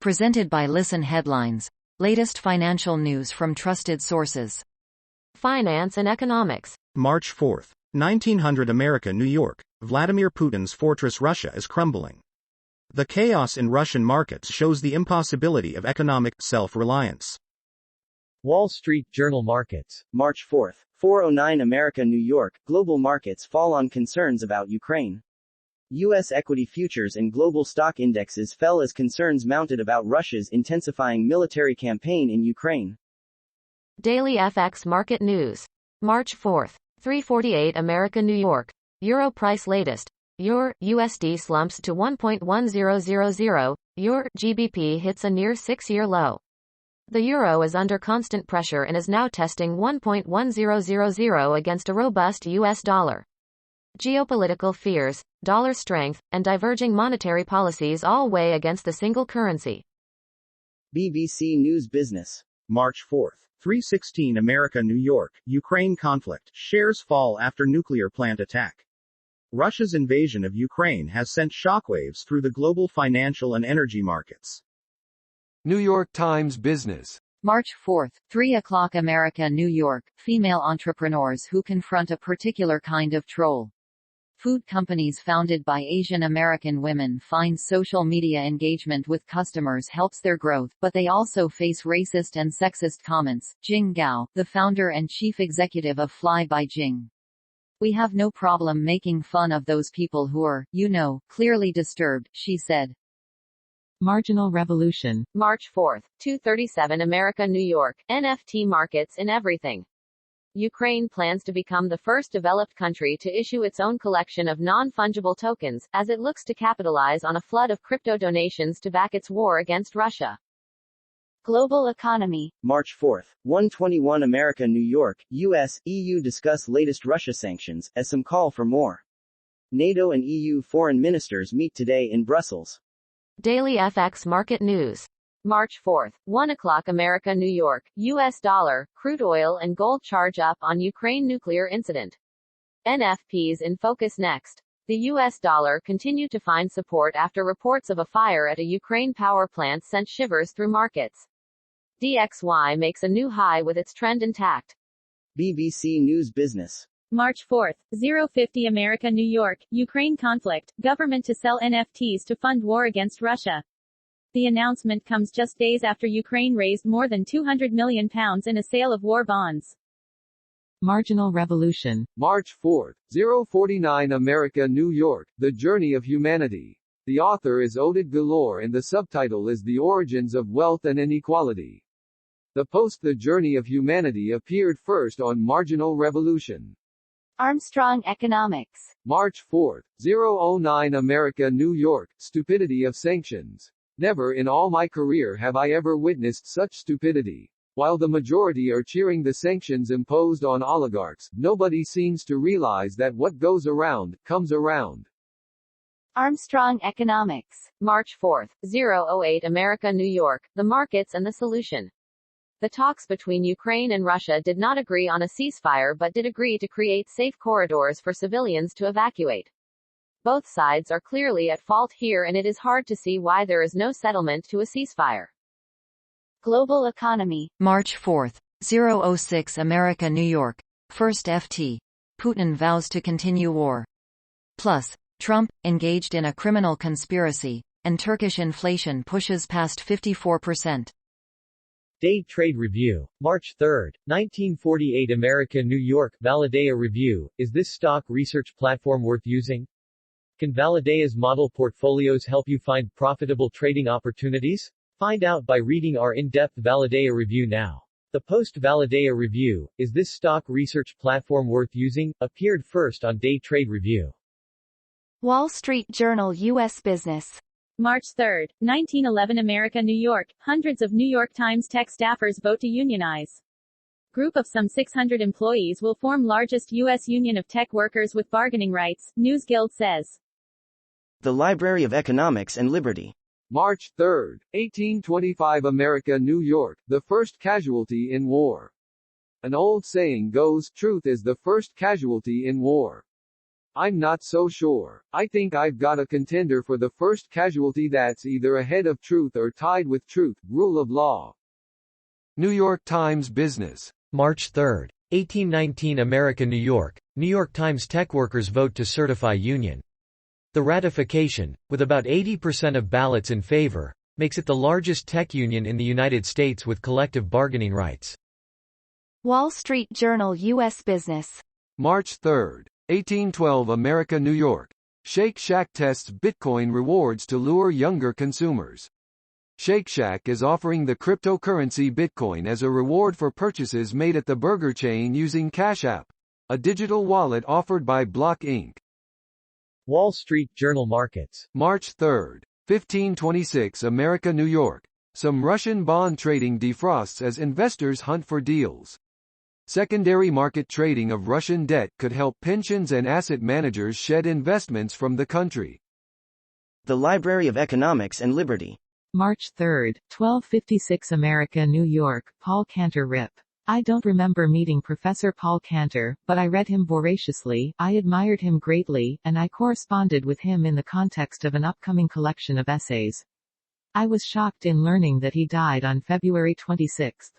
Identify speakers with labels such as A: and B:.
A: Presented by Listen Headlines. Latest financial news from trusted sources. Finance and economics.
B: March 4, 1900 America, New York. Vladimir Putin's fortress Russia is crumbling. The chaos in Russian markets shows the impossibility of economic self-reliance.
C: Wall Street Journal Markets. March 4, 4:09 America, New York. Global markets fall on concerns about Ukraine. U.S. equity futures and global stock indexes fell as concerns mounted about Russia's intensifying military campaign in Ukraine.
A: Daily FX Market News. March 4, 3:48 America, New York. Euro price latest. EUR USD slumps to 1.1000. EUR GBP hits a near 6-year low. The euro is under constant pressure and is now testing 1.1000 against a robust US dollar. Geopolitical fears, dollar strength, and diverging monetary policies all weigh against the single currency.
C: BBC News Business.
B: March 4, 3:16 America, New York. Ukraine conflict. Shares fall after nuclear plant attack. Russia's invasion of Ukraine has sent shockwaves through the global financial and energy markets.
D: New York Times Business.
A: March 4, 3 o'clock America, New York. Female entrepreneurs who confront a particular kind of troll. Food companies founded by Asian American women find social media engagement with customers helps their growth, but they also face racist and sexist comments. Jing Gao, the founder and chief executive of Fly by Jing. We have no problem making fun of those people who are, clearly disturbed, she said.
E: Marginal Revolution.
A: March 4, 2:37 America, New York. NFT markets in everything. Ukraine plans to become the first developed country to issue its own collection of non-fungible tokens, as it looks to capitalize on a flood of crypto donations to back its war against Russia. Global economy.
C: March 4, 1:21 America, New York. U.S., EU discuss latest Russia sanctions, as some call for more. NATO and EU foreign ministers meet today in Brussels.
A: Daily FX Market News. March 4, 1 o'clock America, New York. U.S. dollar, crude oil and gold charge up on Ukraine nuclear incident. NFPs in focus next. The U.S. dollar continued to find support after reports of a fire at a Ukraine power plant sent shivers through markets. DXY makes a new high with its trend intact.
C: BBC News Business.
E: March 4, 0:50 America, New York. Ukraine conflict. Government to sell NFTs to fund war against Russia. The announcement comes just days after Ukraine raised more than £200 million in a sale of war bonds. Marginal Revolution.
D: March 4, 0:49 America, New York. The Journey of Humanity. The author is Oded Galore and the subtitle is The Origins of Wealth and Inequality. The post The Journey of Humanity appeared first on Marginal Revolution.
A: Armstrong Economics.
D: March 4, 0:09 America, New York. Stupidity of sanctions. Never in all my career have I ever witnessed such stupidity. While the majority are cheering the sanctions imposed on oligarchs, nobody seems to realize that what goes around, comes around.
A: Armstrong Economics. March 4, 0:08 America, New York. The markets and the solution. The talks between Ukraine and Russia did not agree on a ceasefire but did agree to create safe corridors for civilians to evacuate. Both sides are clearly at fault here and it is hard to see why there is no settlement to a ceasefire. Global economy. March 4, 0:06 America, New York. First FT. Putin vows to continue war. Plus, Trump, engaged in a criminal conspiracy, and Turkish inflation pushes past 54%.
C: Day Trade Review. March 3, 1948 America, New York. Validea Review. Is this stock research platform worth using? Can Validea's model portfolios help you find profitable trading opportunities? Find out by reading our in-depth Validea review now. The post-Validea review, Is this stock research platform worth using?, appeared first on Day Trade Review.
A: Wall Street Journal U.S. Business.
E: March 3, 1911 America, New York. Hundreds of New York Times tech staffers vote to unionize. Group of some 600 employees will form largest U.S. union of tech workers with bargaining rights, News Guild says.
C: The Library of Economics and Liberty.
D: March 3, 1825 America, New York. The first casualty in war. An old saying goes, truth is the first casualty in war. I'm not so sure. I think I've got a contender for the first casualty that's either ahead of truth or tied with truth. Rule of law. New York Times Business.
C: March 3, 1819 America, New York. New York Times tech workers vote to certify union. The ratification, with about 80% of ballots in favor, makes it the largest tech union in the United States with collective bargaining rights.
F: Wall Street Journal U.S. Business.
D: March 3, 1812 America, New York. Shake Shack tests Bitcoin rewards to lure younger consumers. Shake Shack is offering the cryptocurrency Bitcoin as a reward for purchases made at the burger chain using Cash App, a digital wallet offered by Block Inc.
C: Wall Street Journal Markets.
D: March 3, 1526 America, New York. Some Russian bond trading defrosts as investors hunt for deals. Secondary market trading of Russian debt could help pensions and asset managers shed investments from the country.
G: The Library of Economics and Liberty.
H: March 3, 1256 America, New York, Paul Cantor Rip. I don't remember meeting Professor Paul Cantor, but I read him voraciously, I admired him greatly, and I corresponded with him in the context of an upcoming collection of essays. I was shocked in learning that he died on February 26.